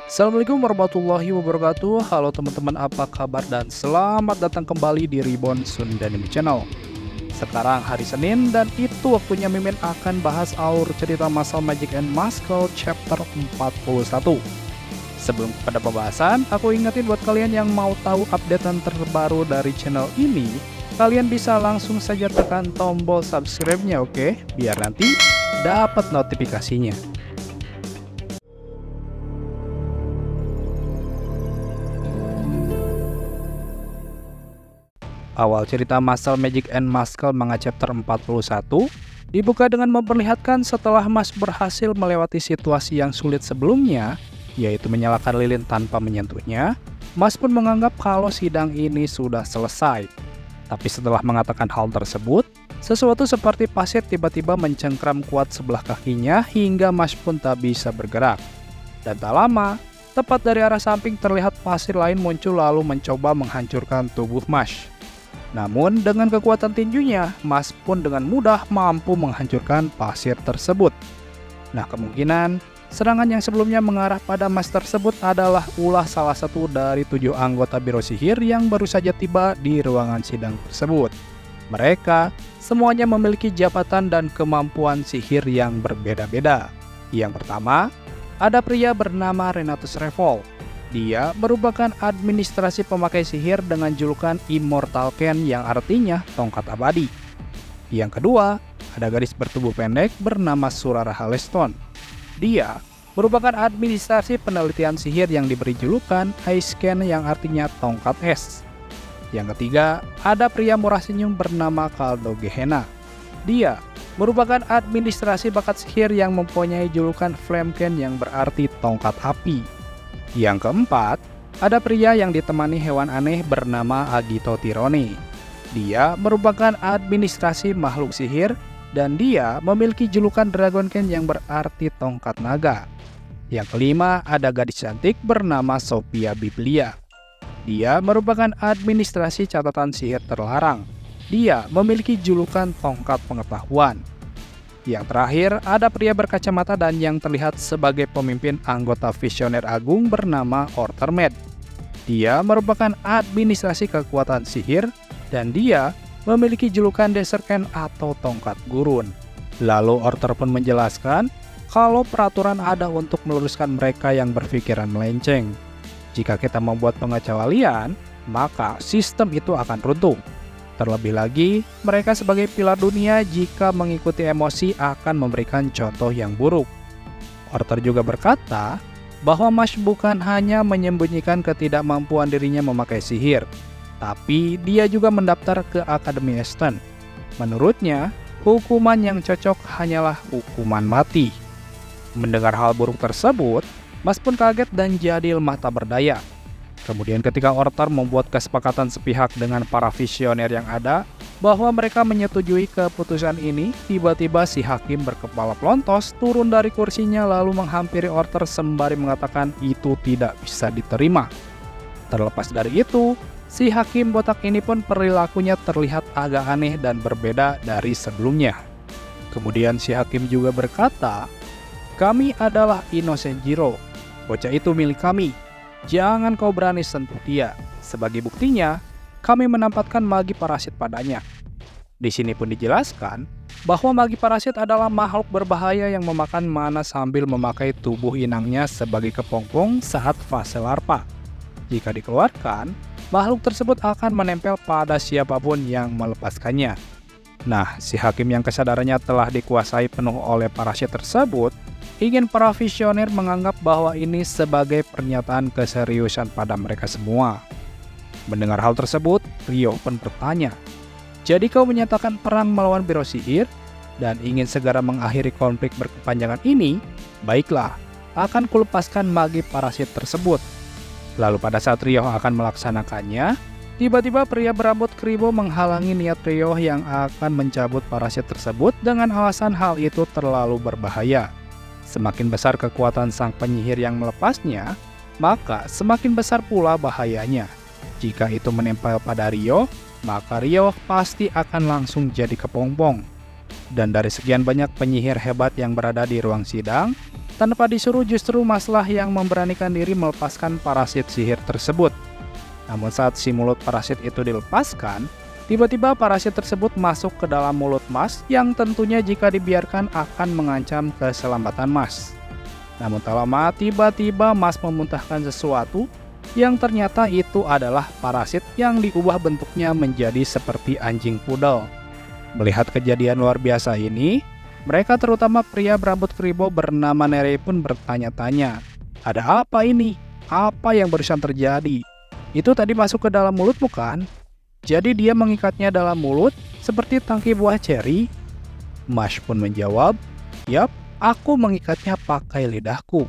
Assalamualaikum warahmatullahi wabarakatuh. Halo teman-teman, apa kabar dan selamat datang kembali di Reborn Sunda Anime Channel. Sekarang hari Senin dan itu waktunya Mimin akan bahas alur cerita masal Magic and Muscle chapter 41. Sebelum kepada pembahasan, aku ingetin buat kalian yang mau tahu updatean terbaru dari channel ini, kalian bisa langsung saja tekan tombol subscribe-nya, oke? Biar nanti dapat notifikasinya. Awal cerita masal Magic and Muscle manga chapter 41 dibuka dengan memperlihatkan setelah Mas berhasil melewati situasi yang sulit sebelumnya, yaitu menyalakan lilin tanpa menyentuhnya. Mas pun menganggap kalau sidang ini sudah selesai. Tapi setelah mengatakan hal tersebut, sesuatu seperti pasir tiba-tiba mencengkram kuat sebelah kakinya hingga Mas pun tak bisa bergerak. Dan tak lama, tepat dari arah samping terlihat pasir lain muncul lalu mencoba menghancurkan tubuh Mas. Namun dengan kekuatan tinjunya, Mas pun dengan mudah mampu menghancurkan pasir tersebut. Nah, kemungkinan serangan yang sebelumnya mengarah pada Mas tersebut adalah ulah salah satu dari 7 anggota Biro Sihir yang baru saja tiba di ruangan sidang tersebut. Mereka semuanya memiliki jabatan dan kemampuan sihir yang berbeda-beda. Yang pertama, ada pria bernama Renatus Revol. Dia merupakan administrasi pemakai sihir dengan julukan Immortal Ken yang artinya tongkat abadi. Yang kedua, ada gadis bertubuh pendek bernama Surara Haleston. Dia merupakan administrasi penelitian sihir yang diberi julukan Ice Ken yang artinya tongkat es. Yang ketiga, ada pria murah senyum bernama Kaldo Gehenna. Dia merupakan administrasi bakat sihir yang mempunyai julukan Flame Ken yang berarti tongkat api. Yang keempat, ada pria yang ditemani hewan aneh bernama Agito Tirone. Dia merupakan administrasi makhluk sihir dan dia memiliki julukan Dragon Ken yang berarti tongkat naga. Yang kelima, ada gadis cantik bernama Sophia Biblia. Dia merupakan administrasi catatan sihir terlarang. Dia memiliki julukan tongkat pengetahuan. Yang terakhir, ada pria berkacamata dan yang terlihat sebagai pemimpin anggota visioner agung bernama Ortermed. Dia merupakan administrasi kekuatan sihir dan dia memiliki julukan Deserken atau tongkat gurun. Lalu Orter pun menjelaskan kalau peraturan ada untuk meluruskan mereka yang berpikiran melenceng. Jika kita membuat pengecualian, maka sistem itu akan runtuh. Terlebih lagi, mereka sebagai pilar dunia jika mengikuti emosi akan memberikan contoh yang buruk. Orter juga berkata bahwa Mas bukan hanya menyembunyikan ketidakmampuan dirinya memakai sihir, tapi dia juga mendaftar ke Akademi Esten. Menurutnya, hukuman yang cocok hanyalah hukuman mati. Mendengar hal buruk tersebut, Mas pun kaget dan jadi lemah tak berdaya. Kemudian ketika Orter membuat kesepakatan sepihak dengan para visioner yang ada bahwa mereka menyetujui keputusan ini, tiba-tiba si hakim berkepala pelontos turun dari kursinya lalu menghampiri Orter sembari mengatakan itu tidak bisa diterima. Terlepas dari itu, si hakim botak ini pun perilakunya terlihat agak aneh dan berbeda dari sebelumnya. Kemudian si hakim juga berkata, "Kami adalah Inosenjiro. Bocah itu milik kami. Jangan kau berani sentuh dia. Sebagai buktinya, kami menempatkan magi parasit padanya." Di sini pun dijelaskan bahwa magi parasit adalah makhluk berbahaya yang memakan mana sambil memakai tubuh inangnya sebagai kepompong saat fase larva. Jika dikeluarkan, makhluk tersebut akan menempel pada siapapun yang melepaskannya. Nah, si hakim yang kesadarannya telah dikuasai penuh oleh parasit tersebut ingin para visioner menganggap bahwa ini sebagai pernyataan keseriusan pada mereka semua. Mendengar hal tersebut, Ryo pun bertanya, "Jadi kau menyatakan perang melawan Biro Sihir dan ingin segera mengakhiri konflik berkepanjangan ini? Baiklah, akan kulepaskan magi parasit tersebut." Lalu pada saat Ryo akan melaksanakannya, tiba-tiba pria berambut keribu menghalangi niat Ryo yang akan mencabut parasit tersebut dengan alasan hal itu terlalu berbahaya. Semakin besar kekuatan sang penyihir yang melepasnya, maka semakin besar pula bahayanya. Jika itu menempel pada Ryo, maka Ryo pasti akan langsung jadi kepompong. Dan dari sekian banyak penyihir hebat yang berada di ruang sidang, Tanpa disuruh, justru Maslah yang memberanikan diri melepaskan parasit sihir tersebut. Namun saat si mulut parasit itu dilepaskan, tiba-tiba parasit tersebut masuk ke dalam mulut Mas yang tentunya jika dibiarkan akan mengancam keselamatan Mas. Namun tak lama, tiba-tiba Mas memuntahkan sesuatu yang ternyata itu adalah parasit yang diubah bentuknya menjadi seperti anjing pudel. Melihat kejadian luar biasa ini, mereka terutama pria berambut kribo bernama Nerei pun bertanya-tanya, "Ada apa ini? Apa yang barusan terjadi? Itu tadi masuk ke dalam mulutmu kan?" Jadi dia mengikatnya dalam mulut seperti tangki buah ceri. Mas pun menjawab, "Yap, aku mengikatnya pakai lidahku."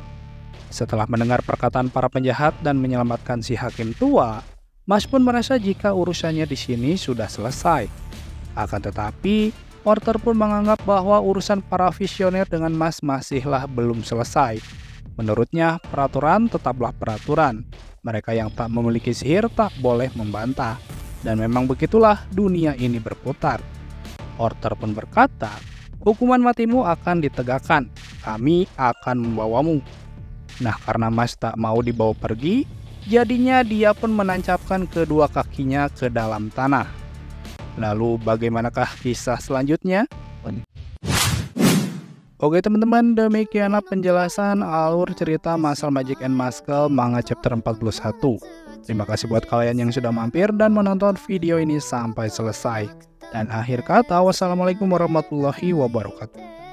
Setelah mendengar perkataan para penjahat dan menyelamatkan si hakim tua, Mas pun merasa jika urusannya di sini sudah selesai. Akan tetapi, Porter pun menganggap bahwa urusan para visioner dengan Mas masihlah belum selesai. Menurutnya, peraturan tetaplah peraturan. Mereka yang tak memiliki sihir tak boleh membantah. Dan memang begitulah dunia ini berputar. Porter pun berkata, "Hukuman matimu akan ditegakkan. Kami akan membawamu." Nah, karena Mas tak mau dibawa pergi, jadinya dia pun menancapkan kedua kakinya ke dalam tanah. Lalu bagaimanakah kisah selanjutnya? Oke teman-teman, demikianlah penjelasan alur cerita Masal Magic and Muscle manga chapter 41. Terima kasih buat kalian yang sudah mampir dan menonton video ini sampai selesai. Dan akhir kata, wassalamualaikum warahmatullahi wabarakatuh.